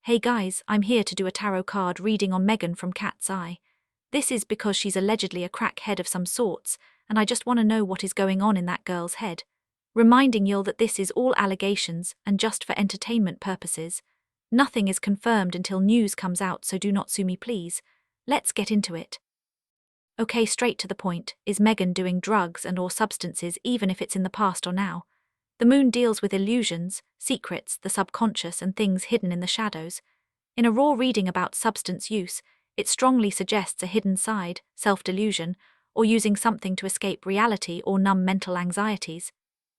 Hey guys, I'm here to do a tarot card reading on Megan from KATSEYE. This is because she's allegedly a crackhead of some sorts, and I just want to know what is going on in that girl's head. Reminding y'all that this is all allegations and just for entertainment purposes. Nothing is confirmed until news comes out, so do not sue me please. Let's get into it. Okay, straight to the point, is Megan doing drugs and or substances even if it's in the past or now? The moon deals with illusions, secrets, the subconscious and things hidden in the shadows. In a raw reading about substance use, it strongly suggests a hidden side, self-delusion, or using something to escape reality or numb mental anxieties.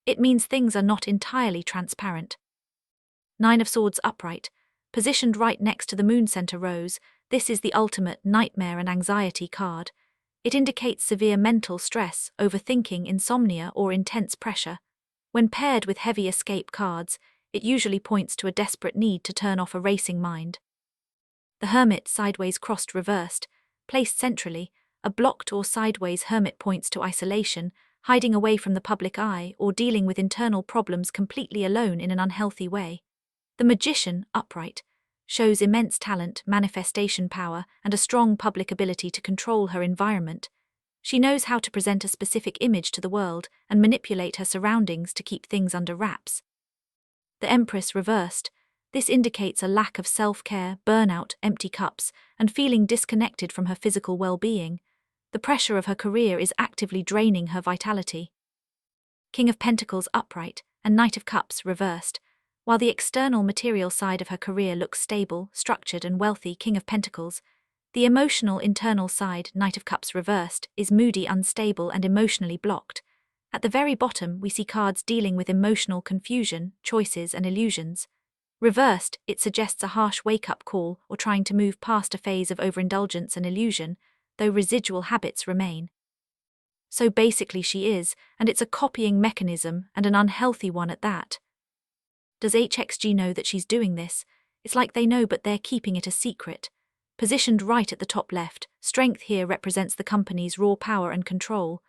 It means things are not entirely transparent. Nine of Swords upright, positioned right next to the moon center rose, this is the ultimate nightmare and anxiety card. It indicates severe mental stress, overthinking, insomnia, or intense pressure. When paired with heavy escape cards, it usually points to a desperate need to turn off a racing mind. The Hermit sideways crossed reversed, placed centrally, a blocked or sideways hermit points to isolation, hiding away from the public eye or dealing with internal problems completely alone in an unhealthy way. The Magician upright shows immense talent, manifestation power, and a strong public ability to control her environment. She knows how to present a specific image to the world and manipulate her surroundings to keep things under wraps. The Empress reversed. This indicates a lack of self-care, burnout, empty cups, and feeling disconnected from her physical well-being. The pressure of her career is actively draining her vitality. King of Pentacles upright and Knight of Cups reversed. While the external material side of her career looks stable, structured, and wealthy, King of Pentacles, the emotional internal side, Knight of Cups reversed, is moody, unstable, and emotionally blocked. At the very bottom, we see cards dealing with emotional confusion, choices, and illusions. Reversed, it suggests a harsh wake-up call or trying to move past a phase of overindulgence and illusion, though residual habits remain. So basically she is, and it's a copying mechanism, and an unhealthy one at that. Does HXG know that she's doing this? It's like they know, but they're keeping it a secret. Positioned right at the top left, strength here represents the company's raw power and control.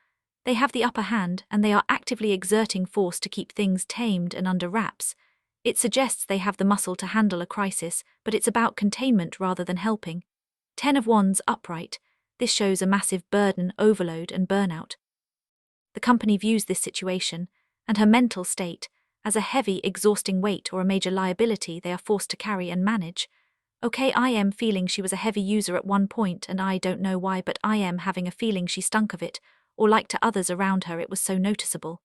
They have the upper hand, and they are actively exerting force to keep things tamed and under wraps. It suggests they have the muscle to handle a crisis, but it's about containment rather than helping. 10 of Wands upright. This shows a massive burden, overload, and burnout. The company views this situation, and her mental state, as a heavy, exhausting weight or a major liability they are forced to carry and manage. Okay, I am feeling she was a heavy user at one point, and I don't know why, but I am having a feeling she stunk of it, or like to others around her it was so noticeable.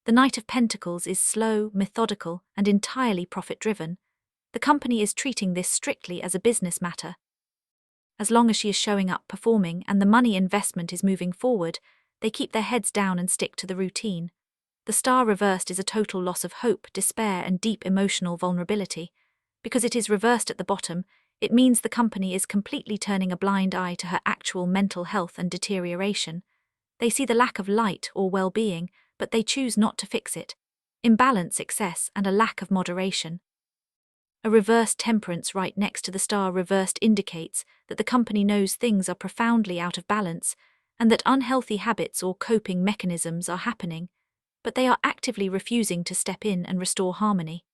The Knight of Pentacles is slow, methodical, and entirely profit-driven. The company is treating this strictly as a business matter. As long as she is showing up, performing, and the money investment is moving forward, they keep their heads down and stick to the routine. The Star reversed is a total loss of hope, despair, and deep emotional vulnerability. Because it is reversed at the bottom, it means the company is completely turning a blind eye to her actual mental health and deterioration. They see the lack of light or well-being, but they choose not to fix it. Imbalance, excess, and a lack of moderation. A reversed Temperance right next to the Star reversed indicates that the company knows things are profoundly out of balance and that unhealthy habits or coping mechanisms are happening, but they are actively refusing to step in and restore harmony.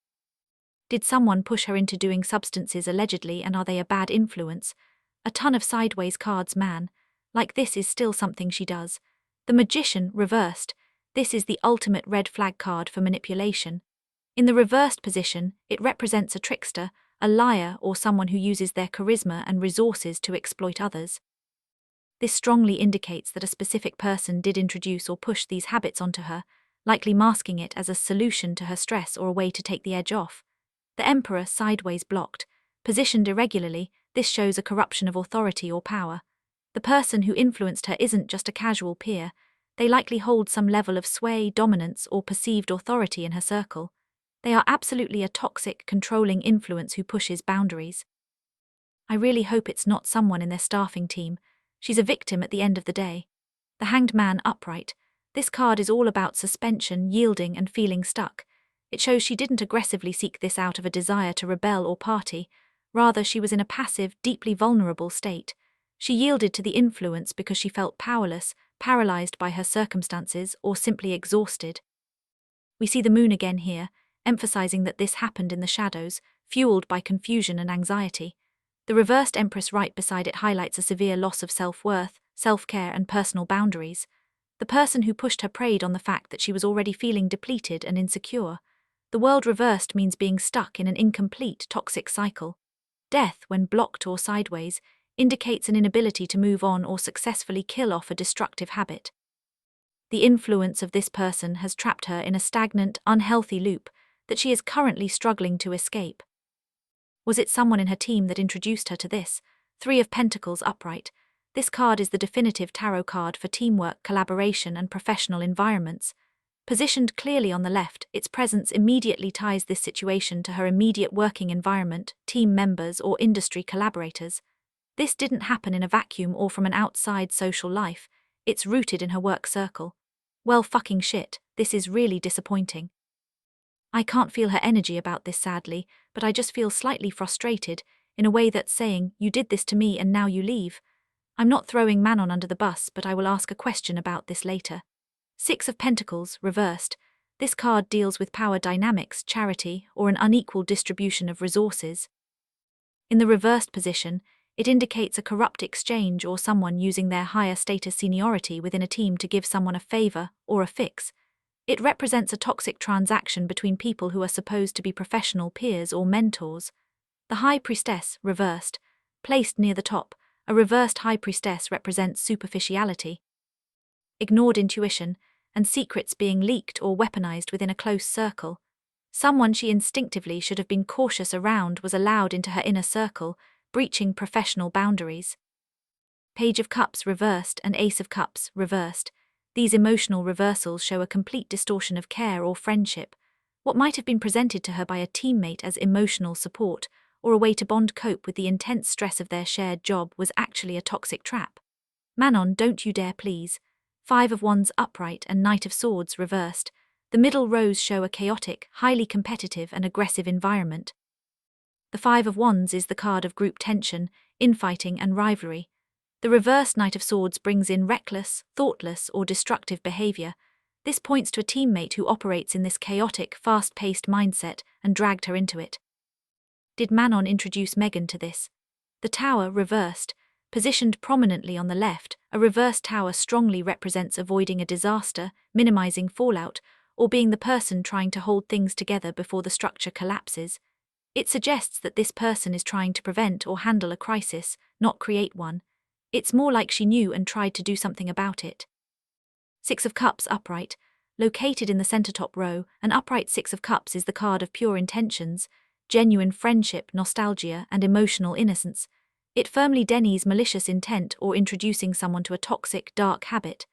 Did someone push her into doing substances allegedly, and are they a bad influence? A ton of sideways cards, man. Like this is still something she does. The Magician reversed. This is the ultimate red flag card for manipulation. In the reversed position, it represents a trickster, a liar, or someone who uses their charisma and resources to exploit others. This strongly indicates that a specific person did introduce or push these habits onto her, likely masking it as a solution to her stress or a way to take the edge off. The Emperor sideways blocked. Positioned irregularly, this shows a corruption of authority or power. The person who influenced her isn't just a casual peer. They likely hold some level of sway, dominance, or perceived authority in her circle. They are absolutely a toxic, controlling influence who pushes boundaries. I really hope it's not someone in their staffing team. She's a victim at the end of the day. The Hanged Man upright. This card is all about suspension, yielding, and feeling stuck. It shows she didn't aggressively seek this out of a desire to rebel or party. Rather, she was in a passive, deeply vulnerable state. She yielded to the influence because she felt powerless, paralyzed by her circumstances, or simply exhausted. We see the moon again here, emphasizing that this happened in the shadows, fueled by confusion and anxiety. The reversed Empress right beside it highlights a severe loss of self-worth, self-care, and personal boundaries. The person who pushed her preyed on the fact that she was already feeling depleted and insecure. The world reversed means being stuck in an incomplete, toxic cycle. Death, when blocked or sideways, indicates an inability to move on or successfully kill off a destructive habit. The influence of this person has trapped her in a stagnant, unhealthy loop that she is currently struggling to escape. Was it someone in her team that introduced her to this? Three of Pentacles upright. This card is the definitive tarot card for teamwork, collaboration, and professional environments. Positioned clearly on the left, its presence immediately ties this situation to her immediate working environment, team members, or industry collaborators. This didn't happen in a vacuum or from an outside social life. It's rooted in her work circle. Well, fucking shit, this is really disappointing. I can't feel her energy about this, sadly, but I just feel slightly frustrated, in a way that's saying, you did this to me and now you leave. I'm not throwing Manon under the bus, but I will ask a question about this later. Six of Pentacles, reversed. This card deals with power dynamics, charity, or an unequal distribution of resources. In the reversed position, it indicates a corrupt exchange or someone using their higher status seniority within a team to give someone a favor or a fix. It represents a toxic transaction between people who are supposed to be professional peers or mentors. The High Priestess, reversed. Placed near the top, a reversed High Priestess represents superficiality, ignored intuition, and secrets being leaked or weaponized within a close circle. Someone she instinctively should have been cautious around was allowed into her inner circle, breaching professional boundaries. Page of Cups reversed and Ace of Cups reversed. These emotional reversals show a complete distortion of care or friendship. What might have been presented to her by a teammate as emotional support or a way to bond cope with the intense stress of their shared job was actually a toxic trap. Manon, don't you dare please. Five of Wands upright and Knight of Swords reversed. The middle rows show a chaotic, highly competitive and aggressive environment. The Five of Wands is the card of group tension, infighting and rivalry. The reversed Knight of Swords brings in reckless, thoughtless or destructive behavior. This points to a teammate who operates in this chaotic, fast-paced mindset and dragged her into it. Did Manon introduce Megan to this? The Tower reversed. Positioned prominently on the left, a reversed tower strongly represents avoiding a disaster, minimizing fallout, or being the person trying to hold things together before the structure collapses. It suggests that this person is trying to prevent or handle a crisis, not create one. It's more like she knew and tried to do something about it. Six of Cups upright. Located in the center top row, an upright Six of Cups is the card of pure intentions, genuine friendship, nostalgia, and emotional innocence. It firmly denies malicious intent or introducing someone to a toxic, dark habit.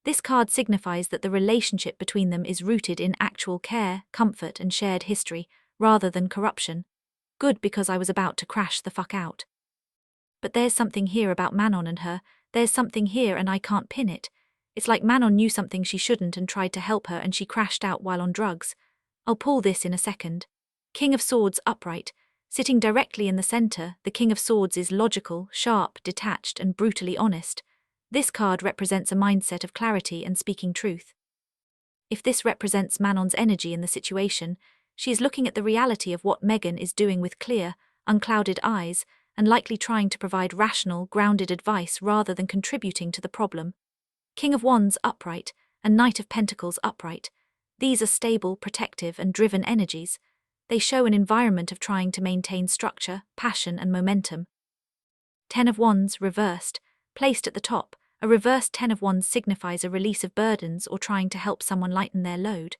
This card signifies that the relationship between them is rooted in actual care, comfort, and shared history, rather than corruption. Good, because I was about to crash the fuck out. But there's something here about Manon and her, there's something here and I can't pin it. It's like Manon knew something she shouldn't and tried to help her and she crashed out while on drugs. I'll pull this in a second. King of Swords upright. Sitting directly in the center, the King of Swords is logical, sharp, detached, and brutally honest. This card represents a mindset of clarity and speaking truth. If this represents Manon's energy in the situation, she is looking at the reality of what Megan is doing with clear, unclouded eyes, and likely trying to provide rational, grounded advice rather than contributing to the problem. King of Wands upright and Knight of Pentacles upright. These are stable, protective, and driven energies. They show an environment of trying to maintain structure, passion, and momentum. Ten of Wands reversed. Placed at the top, a reversed Ten of Wands signifies a release of burdens or trying to help someone lighten their load.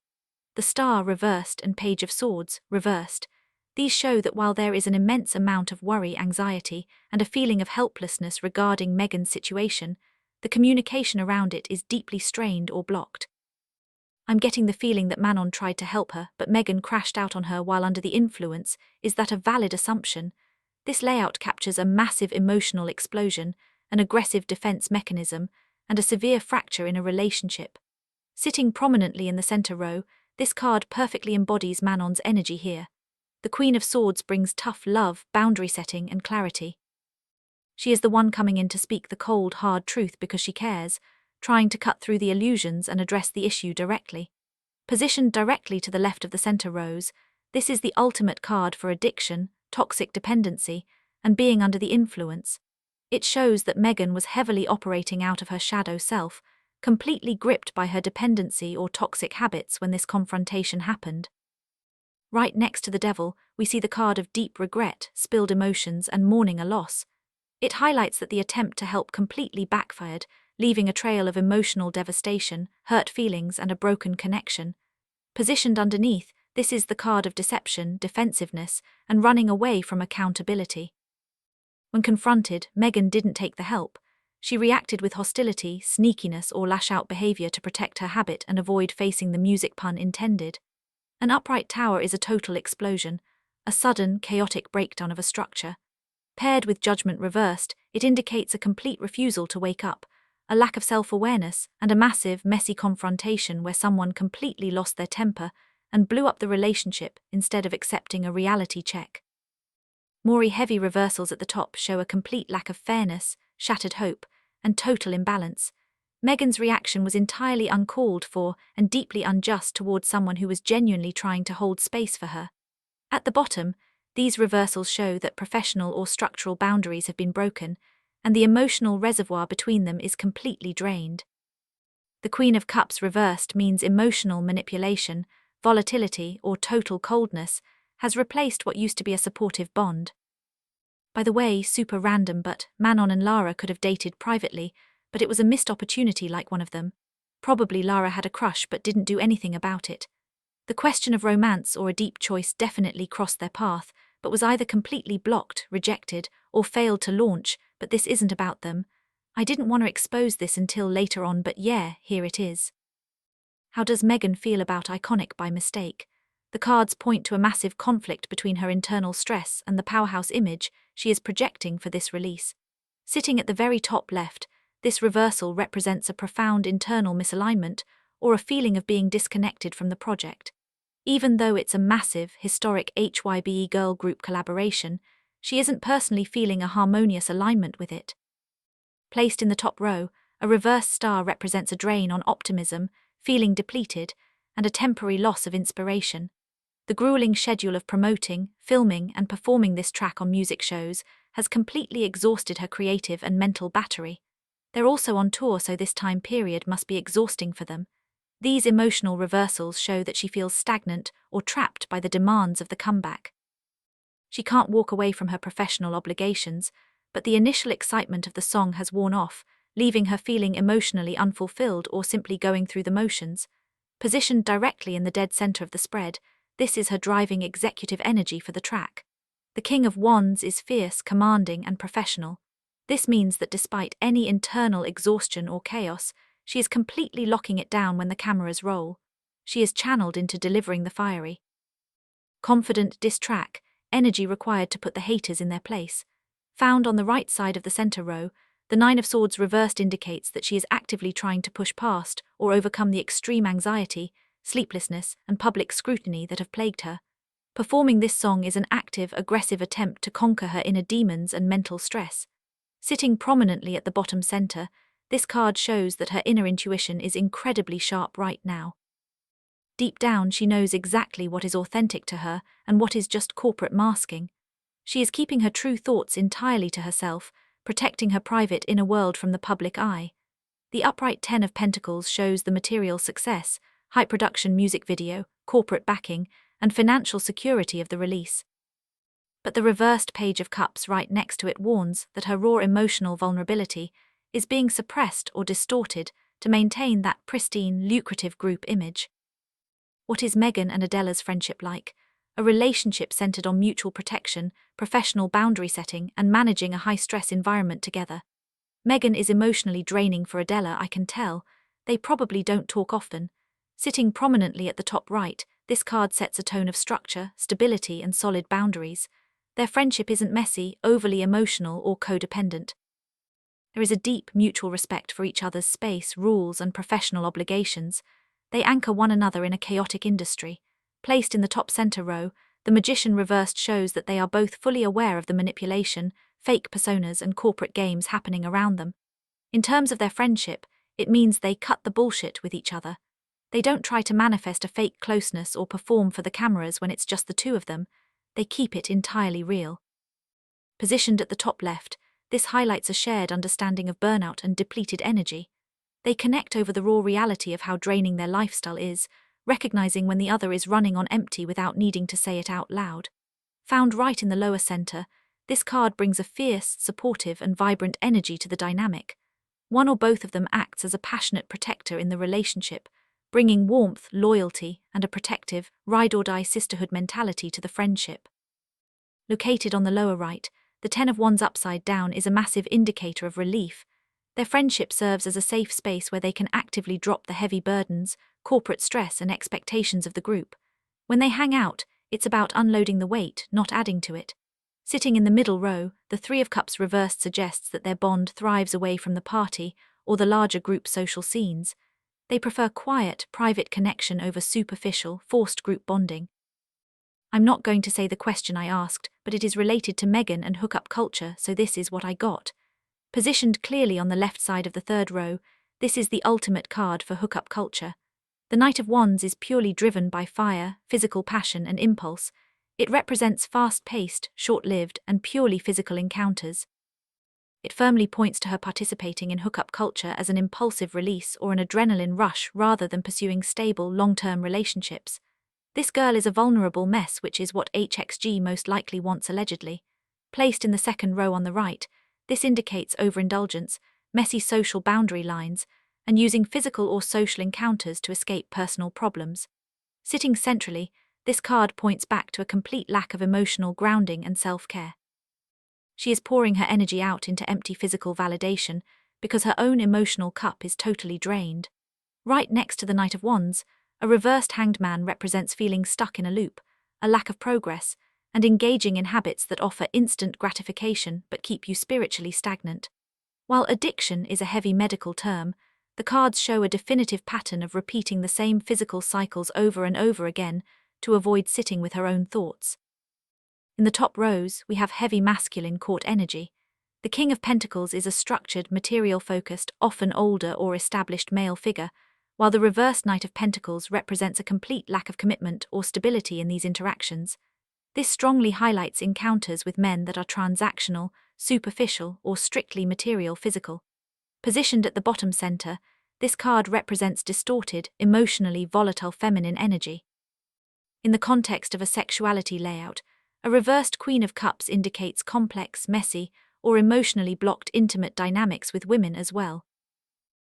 The Star reversed and Page of Swords reversed. These show that while there is an immense amount of worry, anxiety, and a feeling of helplessness regarding Megan's situation, the communication around it is deeply strained or blocked. I'm getting the feeling that Manon tried to help her, but Megan crashed out on her while under the influence. Is that a valid assumption? This layout captures a massive emotional explosion, an aggressive defense mechanism, and a severe fracture in a relationship. Sitting prominently in the center row, this card perfectly embodies Manon's energy here. The Queen of Swords brings tough love, boundary setting, and clarity. She is the one coming in to speak the cold, hard truth because she cares, trying to cut through the illusions and address the issue directly. Positioned directly to the left of the center rows, This is the ultimate card for addiction, toxic dependency, and being under the influence. It shows that Megan was heavily operating out of her shadow self, completely gripped by her dependency or toxic habits when this confrontation happened. Right next to the devil, we see the card of deep regret, spilled emotions, and mourning a loss. It highlights that the attempt to help completely backfired, leaving a trail of emotional devastation, hurt feelings, and a broken connection. Positioned underneath, this is the card of deception, defensiveness, and running away from accountability. When confronted, Megan didn't take the help. She reacted with hostility, sneakiness, or lash-out behavior to protect her habit and avoid facing the music pun intended. An upright tower is a total explosion, a sudden, chaotic breakdown of a structure. Paired with judgment reversed, it indicates a complete refusal to wake up, a lack of self-awareness, and a massive, messy confrontation where someone completely lost their temper and blew up the relationship instead of accepting a reality check. More heavy reversals at the top show a complete lack of fairness, shattered hope, and total imbalance. Megan's reaction was entirely uncalled for and deeply unjust towards someone who was genuinely trying to hold space for her. At the bottom, these reversals show that professional or structural boundaries have been broken, and the emotional reservoir between them is completely drained. The Queen of Cups reversed means emotional manipulation, volatility, or total coldness has replaced what used to be a supportive bond. By the way, super random, but Manon and Lara could have dated privately, but it was a missed opportunity like one of them. Probably Lara had a crush but didn't do anything about it. The question of romance or a deep choice definitely crossed their path, but was either completely blocked, rejected, or failed to launch, but this isn't about them. I didn't want to expose this until later on, but yeah, here it is. How does Megan feel about Iconic by mistake? The cards point to a massive conflict between her internal stress and the powerhouse image she is projecting for this release. Sitting at the very top left, this reversal represents a profound internal misalignment or a feeling of being disconnected from the project. Even though it's a massive, historic HYBE girl group collaboration, she isn't personally feeling a harmonious alignment with it. Placed in the top row, a reverse star represents a drain on optimism, feeling depleted, and a temporary loss of inspiration. The grueling schedule of promoting, filming, and performing this track on music shows has completely exhausted her creative and mental battery. They're also on tour, so this time period must be exhausting for them. These emotional reversals show that she feels stagnant or trapped by the demands of the comeback. She can't walk away from her professional obligations, but the initial excitement of the song has worn off, leaving her feeling emotionally unfulfilled or simply going through the motions. Positioned directly in the dead center of the spread, this is her driving executive energy for the track. The King of Wands is fierce, commanding, and professional. This means that despite any internal exhaustion or chaos, she is completely locking it down when the cameras roll. She is channeled into delivering the fiery, confident diss track, energy required to put the haters in their place. Found on the right side of the center row, the Nine of Swords reversed indicates that she is actively trying to push past or overcome the extreme anxiety, sleeplessness, and public scrutiny that have plagued her. Performing this song is an active, aggressive attempt to conquer her inner demons and mental stress. Sitting prominently at the bottom center, this card shows that her inner intuition is incredibly sharp right now. Deep down, she knows exactly what is authentic to her and what is just corporate masking. She is keeping her true thoughts entirely to herself, protecting her private inner world from the public eye. The upright Ten of Pentacles shows the material success, high production music video, corporate backing, and financial security of the release. But the reversed Page of Cups right next to it warns that her raw emotional vulnerability is being suppressed or distorted to maintain that pristine, lucrative group image. What is Megan and Adela's friendship like? A relationship centered on mutual protection, professional boundary setting, and managing a high-stress environment together. Megan is emotionally draining for Adela, I can tell. They probably don't talk often. Sitting prominently at the top right, this card sets a tone of structure, stability, and solid boundaries. Their friendship isn't messy, overly emotional, or codependent. There is a deep mutual respect for each other's space, rules, and professional obligations. They anchor one another in a chaotic industry. Placed in the top center row, the Magician reversed shows that they are both fully aware of the manipulation, fake personas, and corporate games happening around them. In terms of their friendship, it means they cut the bullshit with each other. They don't try to manifest a fake closeness or perform for the cameras when it's just the two of them. They keep it entirely real. Positioned at the top left, this highlights a shared understanding of burnout and depleted energy. They connect over the raw reality of how draining their lifestyle is, recognizing when the other is running on empty without needing to say it out loud. Found right in the lower center, this card brings a fierce, supportive, and vibrant energy to the dynamic. One or both of them acts as a passionate protector in the relationship, bringing warmth, loyalty, and a protective, ride-or-die sisterhood mentality to the friendship. Located on the lower right, the Ten of Wands upside down is a massive indicator of relief. Their friendship serves as a safe space where they can actively drop the heavy burdens, corporate stress, and expectations of the group. When they hang out, it's about unloading the weight, not adding to it. Sitting in the middle row, the Three of Cups reversed suggests that their bond thrives away from the party or the larger group social scenes. They prefer quiet, private connection over superficial, forced group bonding. I'm not going to say the question I asked, but it is related to Megan and hookup culture, so this is what I got. Positioned clearly on the left side of the third row, this is the ultimate card for hookup culture. The Knight of Wands is purely driven by fire, physical passion, and impulse. It represents fast-paced, short-lived, and purely physical encounters. It firmly points to her participating in hookup culture as an impulsive release or an adrenaline rush rather than pursuing stable, long-term relationships. This girl is a vulnerable mess, which is what HXG most likely wants allegedly. Placed in the second row on the right, this indicates overindulgence, messy social boundary lines, and using physical or social encounters to escape personal problems. Sitting centrally, this card points back to a complete lack of emotional grounding and self-care. She is pouring her energy out into empty physical validation because her own emotional cup is totally drained. Right next to the Knight of Wands, a reversed Hanged Man represents feeling stuck in a loop, a lack of progress, and engaging in habits that offer instant gratification but keep you spiritually stagnant. While addiction is a heavy medical term, the cards show a definitive pattern of repeating the same physical cycles over and over again to avoid sitting with her own thoughts. In the top rows, we have heavy masculine court energy. The King of Pentacles is a structured, material-focused, often older or established male figure, while the reversed Knight of Pentacles represents a complete lack of commitment or stability in these interactions. This strongly highlights encounters with men that are transactional, superficial, or strictly material physical. Positioned at the bottom center, this card represents distorted, emotionally volatile feminine energy. In the context of a sexuality layout, a reversed Queen of Cups indicates complex, messy, or emotionally blocked intimate dynamics with women as well.